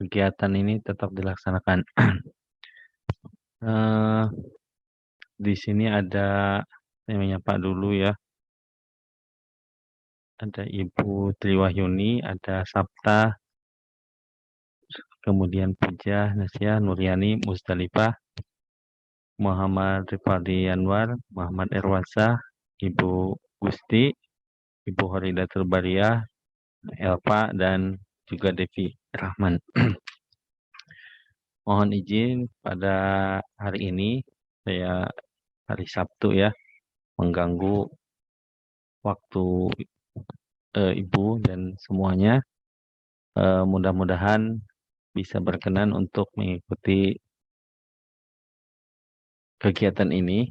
kegiatan ini tetap dilaksanakan. Di sini ada, saya menyapa dulu ya. Ada Ibu Triwahyuni, ada Sabta, kemudian Puja, Nasya, Nuryani, Musdalifah, Muhammad Rifadi Anwar, Muhammad Erwansyah, Ibu Gusti, Ibu Horidatul Bariyah, Elva, dan juga Devi Rahman. Mohon izin pada hari ini, saya hari Sabtu ya, mengganggu waktu Ibu dan semuanya. Mudah-mudahan bisa berkenan untuk mengikuti kegiatan ini.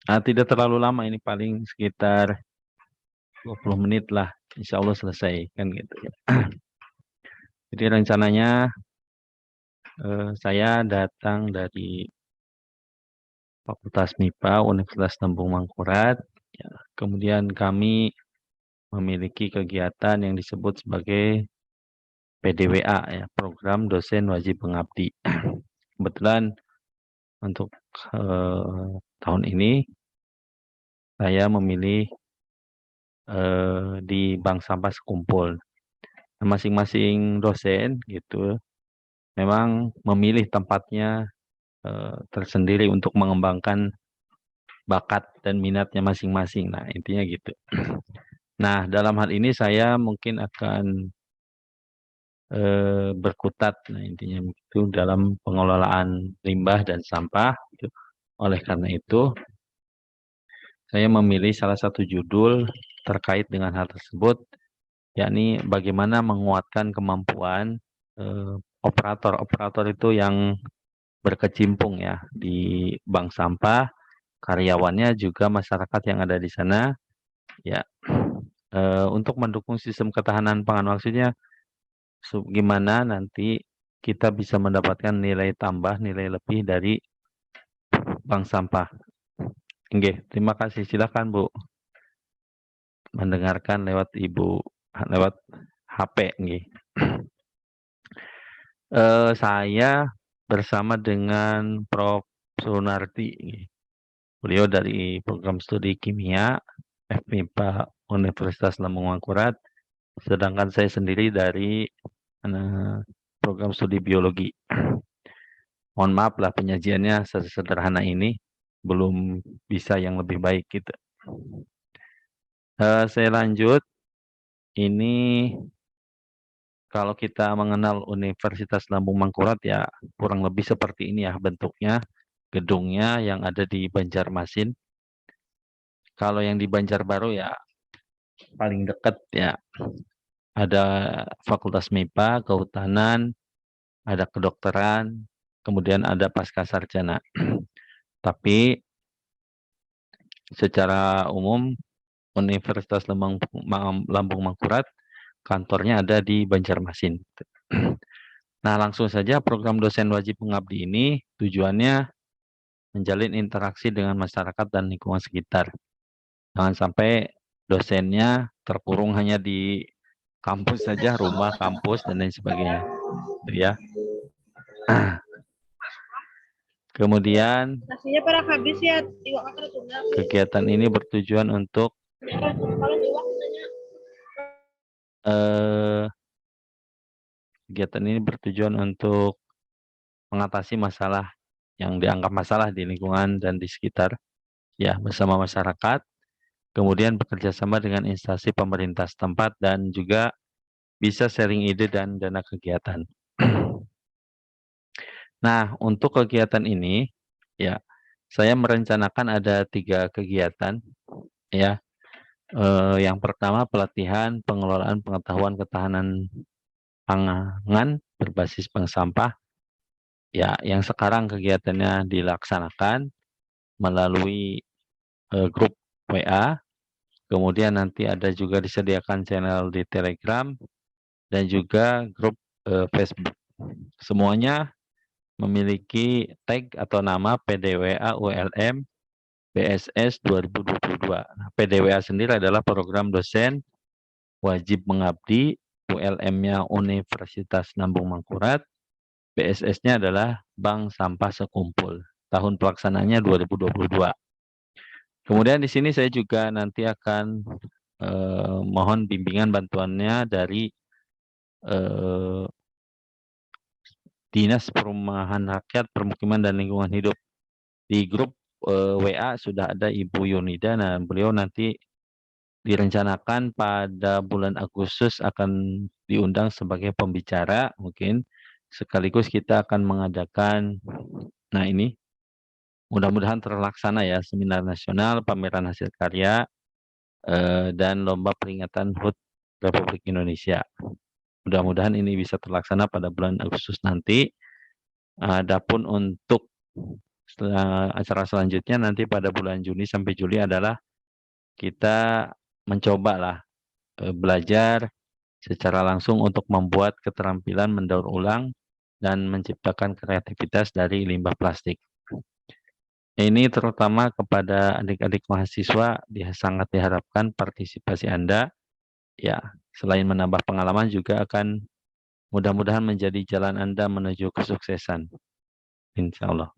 Tidak terlalu lama, ini paling sekitar 20 menit lah, insya Allah selesai kan gitu ya. Jadi rencananya saya datang dari Fakultas MIPA Universitas Lambung Mangkurat. Ya, kemudian kami memiliki kegiatan yang disebut sebagai PDWA, ya, Program Dosen Wajib Mengabdi. Kebetulan untuk tahun ini saya memilih di Bank Sampah Sekumpul. Masing-masing dosen gitu memang memilih tempatnya tersendiri untuk mengembangkan bakat dan minatnya masing-masing. Nah, intinya gitu. Nah, dalam hal ini saya mungkin akan berkutat, nah intinya itu dalam pengelolaan limbah dan sampah. Gitu. Oleh karena itu, saya memilih salah satu judul terkait dengan hal tersebut, yakni bagaimana menguatkan kemampuan operator-operator itu yang berkecimpung ya di bank sampah, karyawannya juga masyarakat yang ada di sana, ya untuk mendukung sistem ketahanan pangan, maksudnya gimana nanti kita bisa mendapatkan nilai tambah, nilai lebih dari bank sampah. Oke, terima kasih. Silakan Bu mendengarkan lewat Ibu lewat HP. Saya bersama dengan Prof. Sunardi. Beliau dari program studi kimia FMIPA Universitas Lambung Mangkurat, sedangkan saya sendiri dari program studi biologi. Mohon maaf lah penyajiannya sederhana ini, belum bisa yang lebih baik gitu. Saya lanjut. Ini kalau kita mengenal Universitas Lambung Mangkurat ya kurang lebih seperti ini ya bentuknya, gedungnya yang ada di Banjarmasin. Kalau yang di Banjarbaru ya paling dekat ya ada Fakultas MIPA, Kehutanan, ada Kedokteran, kemudian ada Pascasarjana. Tapi secara umum Universitas Lambung Mangkurat kantornya ada di Banjarmasin. Nah, langsung saja program dosen wajib mengabdi ini tujuannya menjalin interaksi dengan masyarakat dan lingkungan sekitar. Jangan sampai dosennya terkurung hanya di kampus saja, rumah, kampus, dan lain sebagainya. Ya. Kemudian kegiatan ini bertujuan untuk mengatasi masalah yang dianggap masalah di lingkungan dan di sekitar, ya, bersama masyarakat. Kemudian bekerja sama dengan instansi pemerintah setempat dan juga bisa sharing ide dan dana kegiatan. Nah, untuk kegiatan ini, ya, saya merencanakan ada 3 kegiatan, ya. Yang pertama pelatihan pengelolaan pengetahuan ketahanan pangan berbasis bank sampah, ya, yang sekarang kegiatannya dilaksanakan melalui grup WA. Kemudian nanti ada juga disediakan channel di Telegram dan juga grup Facebook. Semuanya memiliki tag atau nama PDWA ULM BSS 2022. Nah, PDWA sendiri adalah program dosen wajib mengabdi, ULM-nya Universitas Lambung Mangkurat, BSS-nya adalah Bank Sampah Sekumpul. Tahun pelaksanaannya 2022. Kemudian di sini saya juga nanti akan mohon bimbingan bantuannya dari Dinas Perumahan Rakyat, Permukiman dan Lingkungan Hidup. Di grup WA sudah ada Ibu Yunida. Nah, beliau nanti direncanakan pada bulan Agustus akan diundang sebagai pembicara mungkin. Sekaligus kita akan mengadakan, nah ini mudah-mudahan terlaksana ya, seminar nasional, pameran hasil karya, dan lomba peringatan HUT Republik Indonesia. Mudah-mudahan ini bisa terlaksana pada bulan Agustus nanti. Adapun untuk acara selanjutnya nanti pada bulan Juni sampai Juli adalah kita mencobalah belajar secara langsung untuk membuat keterampilan mendaur ulang dan menciptakan kreativitas dari limbah plastik. Ini terutama kepada adik-adik mahasiswa, sangat diharapkan partisipasi Anda. Ya, selain menambah pengalaman juga akan mudah-mudahan menjadi jalan Anda menuju kesuksesan. Insya Allah.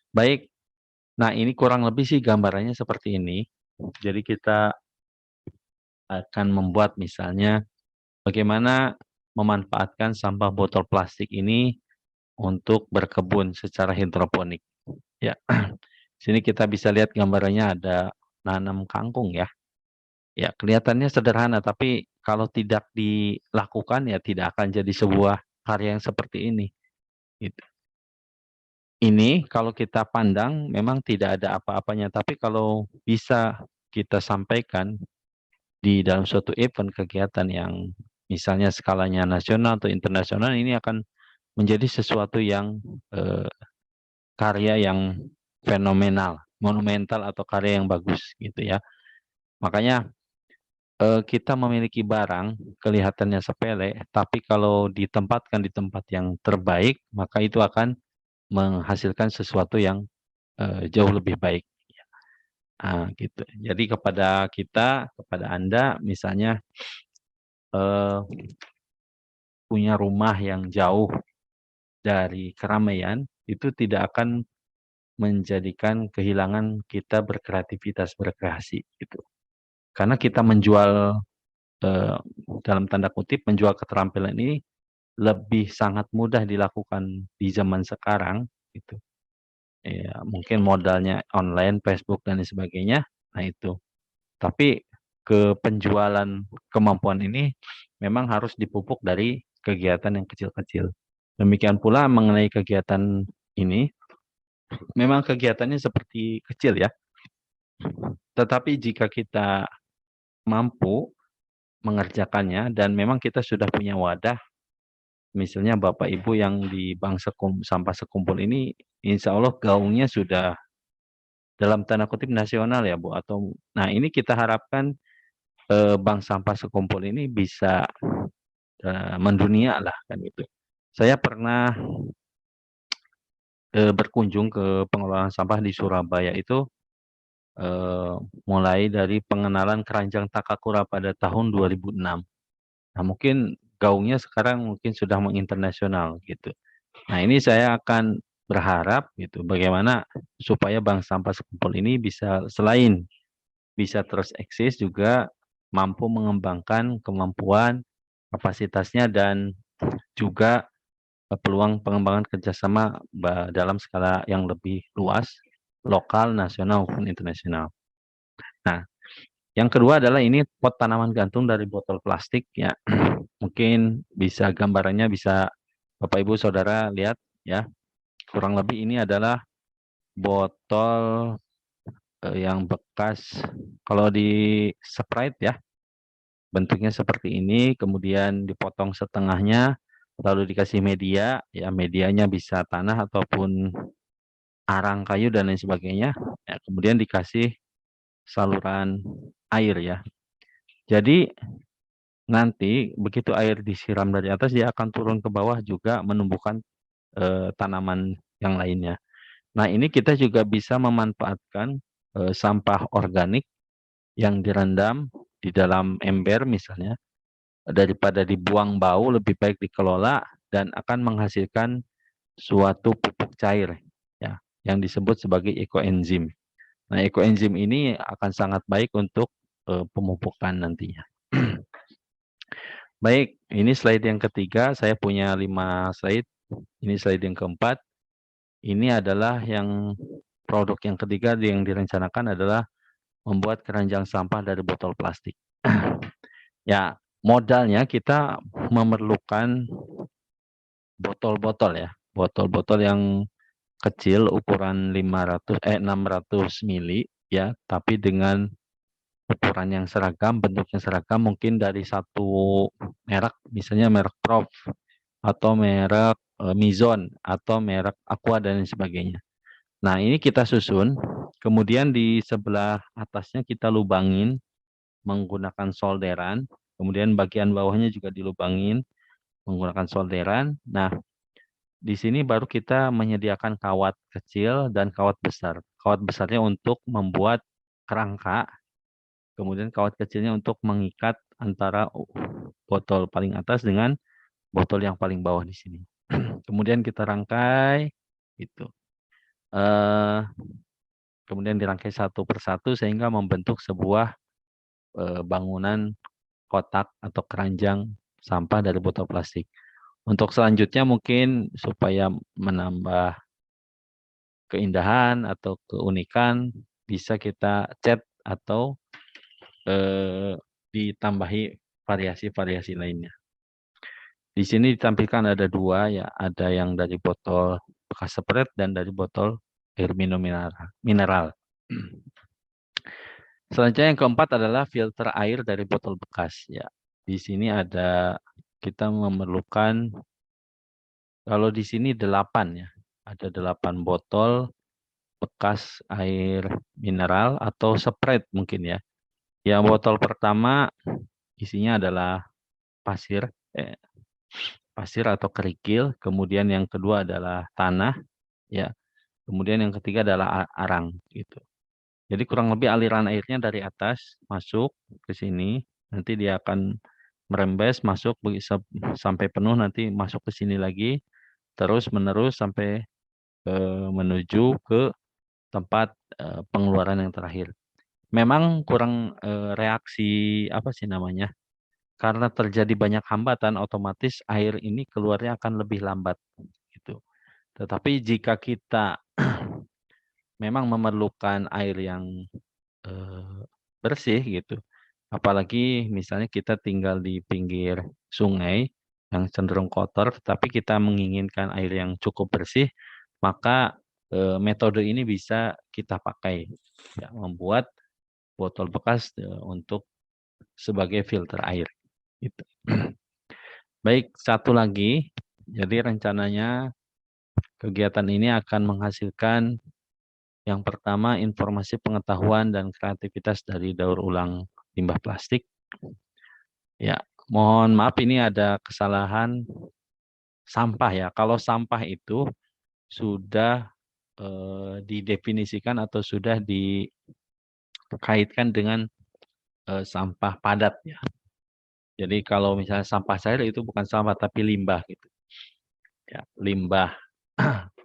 Baik, nah ini kurang lebih sih gambarannya seperti ini. Jadi kita akan membuat misalnya bagaimana memanfaatkan sampah botol plastik ini untuk berkebun secara hidroponik. Ya, sini kita bisa lihat gambarannya ada nanam kangkung ya. Ya, kelihatannya sederhana, tapi kalau tidak dilakukan ya tidak akan jadi sebuah karya yang seperti ini. Gitu. Ini kalau kita pandang memang tidak ada apa-apanya, tapi kalau bisa kita sampaikan di dalam suatu event kegiatan yang misalnya skalanya nasional atau internasional, ini akan menjadi sesuatu yang karya yang fenomenal, monumental atau karya yang bagus gitu ya. Makanya kita memiliki barang kelihatannya sepele, tapi kalau ditempatkan di tempat yang terbaik, maka itu akan menghasilkan sesuatu yang jauh lebih baik. Gitu. Jadi kepada kita, kepada Anda, misalnya punya rumah yang jauh dari keramaian, itu tidak akan menjadikan kehilangan kita berkreativitas, berkreasi gitu. Karena kita menjual dalam tanda kutip menjual keterampilan ini lebih sangat mudah dilakukan di zaman sekarang gitu. Ya, mungkin modalnya online, Facebook dan sebagainya. Nah itu. Tapi ke penjualan kemampuan ini memang harus dipupuk dari kegiatan yang kecil-kecil. Demikian pula mengenai kegiatan ini, memang kegiatannya seperti kecil ya. Tetapi jika kita mampu mengerjakannya dan memang kita sudah punya wadah, misalnya Bapak Ibu yang di Bank Sampah Sekumpul ini, insya Allah gaungnya sudah dalam tanda kutip nasional ya Bu. Nah ini kita harapkan Bank Sampah Sekumpul ini bisa mendunia lah kan gitu. Saya pernah berkunjung ke pengelolaan sampah di Surabaya itu mulai dari pengenalan keranjang Takakura pada tahun 2006. Nah mungkin gaungnya sekarang mungkin sudah menginternasional gitu. Nah ini saya akan berharap gitu bagaimana supaya Bank Sampah Sekumpul ini bisa selain bisa terus eksis juga mampu mengembangkan kemampuan, kapasitasnya dan juga peluang pengembangan kerjasama dalam skala yang lebih luas, lokal, nasional maupun internasional. Nah, yang kedua adalah ini pot tanaman gantung dari botol plastik ya. Mungkin bisa gambarannya bisa Bapak Ibu Saudara lihat ya. Kurang lebih ini adalah botol yang bekas kalau di Sprite ya. Bentuknya seperti ini, kemudian dipotong setengahnya, lalu dikasih media, ya medianya bisa tanah ataupun arang kayu dan lain sebagainya. Ya, kemudian dikasih saluran air ya. Jadi nanti begitu air disiram dari atas dia akan turun ke bawah juga menumbuhkan tanaman yang lainnya. Nah ini kita juga bisa memanfaatkan sampah organik yang direndam di dalam ember misalnya, daripada dibuang bau lebih baik dikelola dan akan menghasilkan suatu pupuk cair ya yang disebut sebagai ekoenzim. Nah, ekoenzim ini akan sangat baik untuk pemupukan nantinya. Baik, ini slide yang ketiga. Saya punya 5 slide. Ini slide yang keempat. Ini adalah yang produk yang ketiga yang direncanakan adalah membuat keranjang sampah dari botol plastik. Ya, modalnya kita memerlukan botol-botol ya. Botol-botol yang kecil ukuran 600 mili ya, tapi dengan ukuran yang seragam, bentuknya seragam, mungkin dari satu merek, misalnya merek Prof atau merek Mizon atau merek Aqua dan sebagainya. Nah, ini kita susun, kemudian di sebelah atasnya kita lubangin menggunakan solderan, kemudian bagian bawahnya juga dilubangin menggunakan solderan. Nah, di sini baru kita menyediakan kawat kecil dan kawat besar. Kawat besarnya untuk membuat kerangka, kemudian kawat kecilnya untuk mengikat antara botol paling atas dengan botol yang paling bawah di sini. Kemudian kita rangkai, gitu. Kemudian dirangkai satu persatu sehingga membentuk sebuah bangunan kotak atau keranjang sampah dari botol plastik. Untuk selanjutnya mungkin supaya menambah keindahan atau keunikan bisa kita cat atau ditambahi variasi-variasi lainnya. Di sini ditampilkan ada 2 ya, ada yang dari botol bekas spray dan dari botol air minum mineral. Selanjutnya yang keempat adalah filter air dari botol bekas ya. Di sini ada kita memerlukan kalau di sini 8 ya. Ada 8 botol bekas air mineral atau spray mungkin ya. Yang botol pertama isinya adalah pasir pasir atau kerikil, kemudian yang kedua adalah tanah ya. Kemudian yang ketiga adalah arang gitu. Jadi kurang lebih aliran airnya dari atas masuk ke sini, nanti dia akan merembes masuk sampai penuh, nanti masuk ke sini lagi, terus menerus sampai menuju ke tempat pengeluaran yang terakhir. Memang kurang reaksi apa sih namanya? Karena terjadi banyak hambatan, otomatis air ini keluarnya akan lebih lambat gitu. Tetapi jika kita memang memerlukan air yang bersih gitu. Apalagi misalnya kita tinggal di pinggir sungai yang cenderung kotor, tetapi kita menginginkan air yang cukup bersih, maka metode ini bisa kita pakai, ya, membuat botol bekas untuk sebagai filter air. Gitu. Baik, satu lagi, jadi rencananya kegiatan ini akan menghasilkan yang pertama informasi pengetahuan dan kreativitas dari daur ulang limbah plastik. Ya, mohon maaf ini ada kesalahan sampah ya. Kalau sampah itu sudah didefinisikan atau sudah dikaitkan dengan sampah padat ya. Jadi kalau misalnya sampah cair itu bukan sampah tapi limbah gitu. Ya, limbah.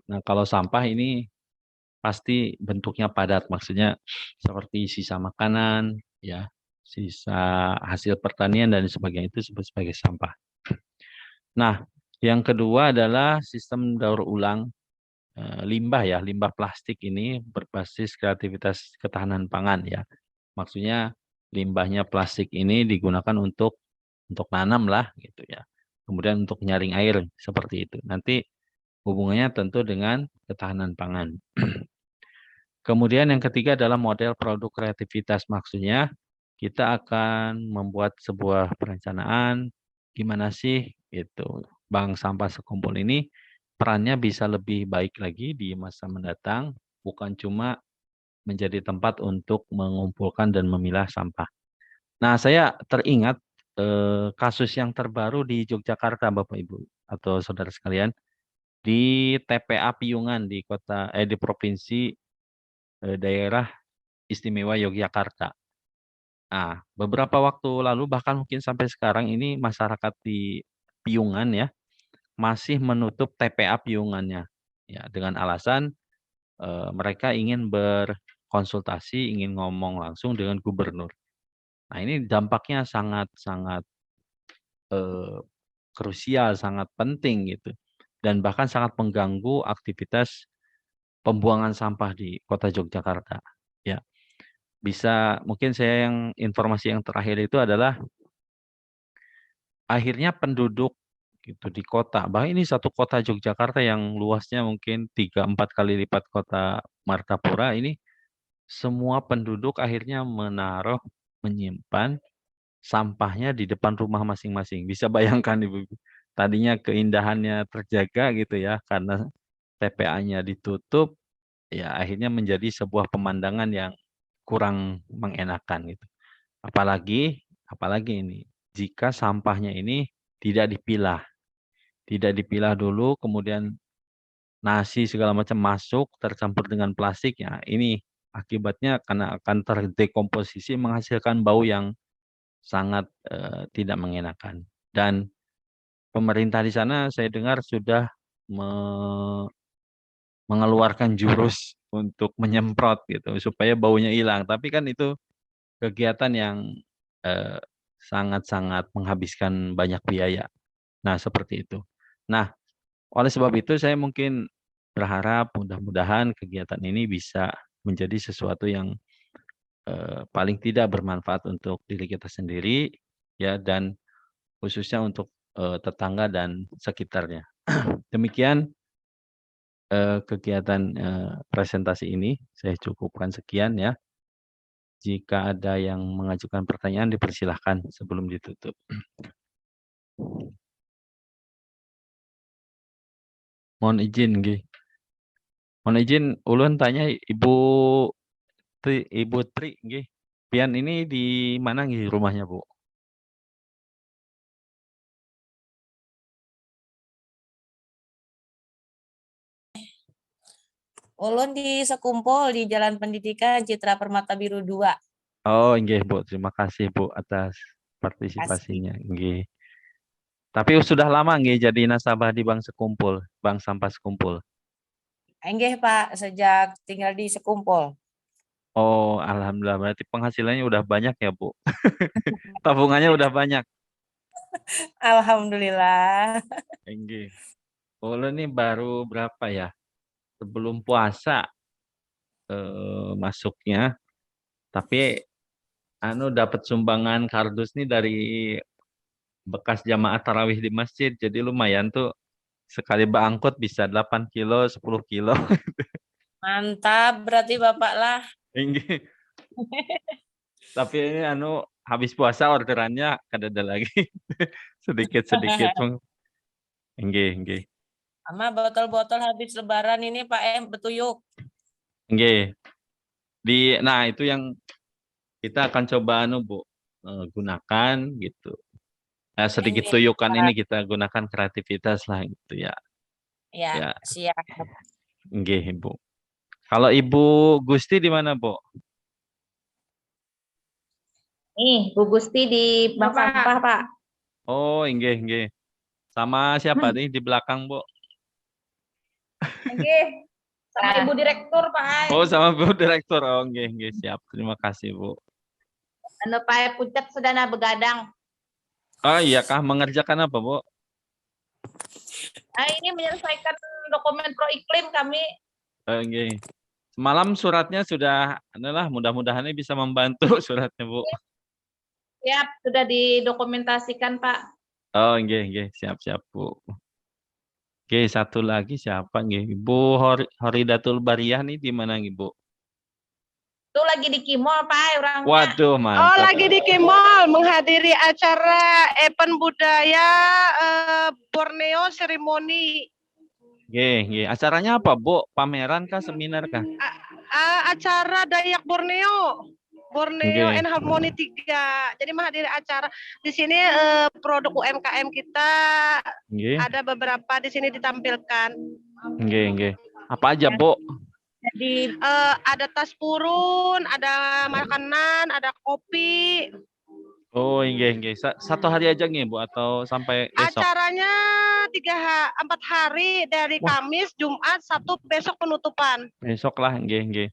Nah, kalau sampah ini pasti bentuknya padat, maksudnya seperti sisa makanan, ya, sisa hasil pertanian dan sebagainya itu disebut sebagai sampah. Nah, yang kedua adalah sistem daur ulang limbah ya, limbah plastik ini berbasis kreativitas ketahanan pangan ya. Maksudnya limbahnya plastik ini digunakan untuk nanam lah gitu ya. Kemudian untuk nyaring air seperti itu. Nanti hubungannya tentu dengan ketahanan pangan. Kemudian yang ketiga adalah model produk kreativitas. Maksudnya kita akan membuat sebuah perencanaan gimana sih itu bank sampah sekumpul ini perannya bisa lebih baik lagi di masa mendatang, bukan cuma menjadi tempat untuk mengumpulkan dan memilah sampah. Nah, saya teringat kasus yang terbaru di Yogyakarta, Bapak Ibu atau saudara sekalian, di TPA Piungan di provinsi daerah istimewa Yogyakarta. Nah, beberapa waktu lalu bahkan mungkin sampai sekarang ini masyarakat di Piungan ya masih menutup TPA Piungannya. Ya, dengan alasan mereka ingin berkonsultasi, ingin ngomong langsung dengan gubernur. Nah, ini dampaknya sangat-sangat krusial, sangat penting gitu. Dan bahkan sangat mengganggu aktivitas pembuangan sampah di Kota Yogyakarta. Ya, bisa mungkin saya yang informasi yang terakhir itu adalah akhirnya penduduk gitu di kota. Bahkan ini satu kota Yogyakarta yang luasnya mungkin 3-4 kali lipat kota Martapura ini semua penduduk akhirnya menyimpan sampahnya di depan rumah masing-masing. Bisa bayangkan Ibu. Tadinya keindahannya terjaga gitu ya karena TPA-nya ditutup, ya akhirnya menjadi sebuah pemandangan yang kurang mengenakan gitu. Apalagi ini jika sampahnya ini tidak dipilah. Tidak dipilah dulu kemudian nasi segala macam masuk tercampur dengan plastik ya ini akibatnya karena akan terdekomposisi menghasilkan bau yang sangat tidak mengenakan. Dan pemerintah di sana saya dengar sudah mengeluarkan jurus untuk menyemprot gitu supaya baunya hilang. Tapi kan itu kegiatan yang eh, sangat-sangat menghabiskan banyak biaya. Nah, seperti itu. Nah, oleh sebab itu saya mungkin berharap mudah-mudahan kegiatan ini bisa menjadi sesuatu yang paling tidak bermanfaat untuk diri kita sendiri ya dan khususnya untuk tetangga dan sekitarnya. Demikian kegiatan presentasi ini saya cukupkan sekian ya. Jika ada yang mengajukan pertanyaan dipersilahkan sebelum ditutup. Mohon izin nggih. Mohon izin ulun tanya Ibu Tri nggih. Pian ini di mana nggih rumahnya, Bu? Ulun di Sekumpul di Jalan Pendidikan Citra Permata Biru 2. Oh, nggih, Bu. Terima kasih, Bu, atas partisipasinya. Nggih. Tapi sudah lama nggih jadi nasabah di Bank Sekumpul, Bank Sampah Sekumpul. Enggih, Pak, sejak tinggal di Sekumpul. Oh, alhamdulillah berarti penghasilannya udah banyak ya, Bu. Tabungannya udah banyak. Alhamdulillah. Nggih. Ulun ini baru berapa ya? Sebelum puasa masuknya. Tapi dapat sumbangan kardus nih dari bekas jamaah tarawih di masjid. Jadi lumayan tuh sekali berangkut bisa 8 kilo, 10 kilo. Mantap, berarti Bapak lah. Inggih. Tapi ini habis puasa orderannya kadada lagi. Sedikit-sedikit. Inggih, inggih. Sama botol-botol habis lebaran ini Pak betuyuk. Inggih. Nah itu yang kita akan coba Bu gunakan gitu. Nah, sedikit tuyukan ini kita gunakan kreativitas lah gitu ya. Ya, Ya, siap. nggih, Bu. Kalau Ibu Gusti di mana, Bu? Nih, Bu Gusti di Bank Sampah, Pak. Oh, nggih. Sama siapa nih di belakang, Bu? Nggih. Sama Ibu Direktur, Pak. Oh, sama Bu Direktur. Oh, nggih, siap. Terima kasih, Bu. Anu Pak Pucet sedana begadang. Oh, iya kah mengerjakan apa, Bu? Ini menyelesaikan dokumen pro iklim kami. Oh, nggih. Semalam suratnya sudah, mudah-mudahan bisa membantu suratnya, Bu. Siap, sudah didokumentasikan, Pak. Oh, nggih, siap, Bu. Oke, satu lagi siapa nggih? Ibu Horidatul Bariyah nih di mana nih, Bu? Itu lagi di Kimol, Pak, orangnya. Waduh, mantap. Oh, lagi di Kimol menghadiri acara event budaya Borneo Ceremony. Nggih. Acaranya apa, Bu? Pameran kah, seminar kah? Acara Dayak Borneo and Harmony 3. Jadi menghadiri acara di sini produk UMKM kita ada beberapa di sini ditampilkan. Nggih. Apa aja, Bu? Jadi ada tas purun, ada makanan, ada kopi. Oh, nggih. Satu hari aja nggih, Bu, atau sampai besok? Acaranya 4 hari dari Wah. Kamis, Jumat, Sabtu, besok penutupan. Besok lah, nggih.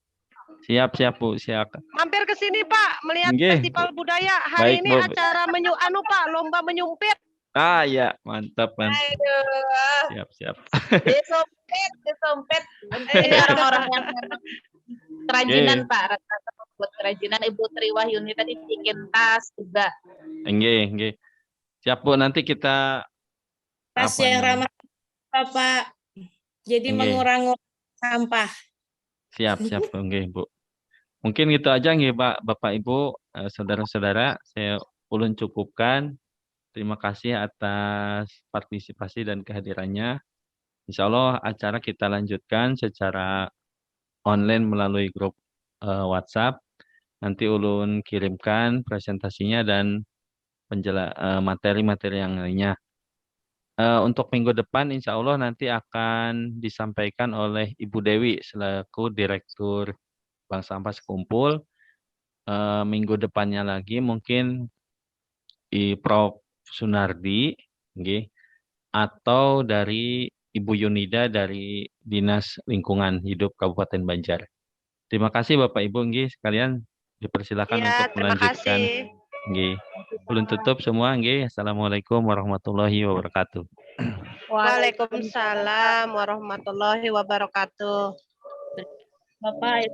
Siap, Bu, siap. Mampir ke sini Pak, melihat Nggih. festival budaya. Baik, Hari ini Bu. acara Pak, lomba menyumpit. Ah, ya, mantap. Aduh, Siap. disompet. Ini orang-orang yang memang kerajinan Oke. Pak, rata-rata buat kerajinan. Ibu Tri Wahyuni tadi bikin tas juga. Nggih. Siap, Bu, nanti kita Tas apa yang namanya? ramah Bapak. Jadi Nggih. mengurangi sampah. Siap, nggih, Bu. Mungkin gitu aja nggih, Pak, Bapak Ibu, saudara-saudara, saya ulun cukupkan. Terima kasih atas partisipasi dan kehadirannya. Insya Allah acara kita lanjutkan secara online melalui grup WhatsApp. Nanti ulun kirimkan presentasinya dan materi-materi yang lainnya. Untuk minggu depan insya Allah nanti akan disampaikan oleh Ibu Dewi selaku Direktur Bank Sampah Sekumpul. Minggu depannya lagi mungkin Prof. Sunardi, nggih, atau dari Ibu Yunida dari Dinas Lingkungan Hidup Kabupaten Banjar. Terima kasih Bapak Ibu nggih sekalian, dipersilakan Iya, untuk terima melanjutkan. kasih. Nggih. Ulun tutup semua nggih. Assalamualaikum warahmatullahi wabarakatuh. Waalaikumsalam warahmatullahi wabarakatuh. Bapak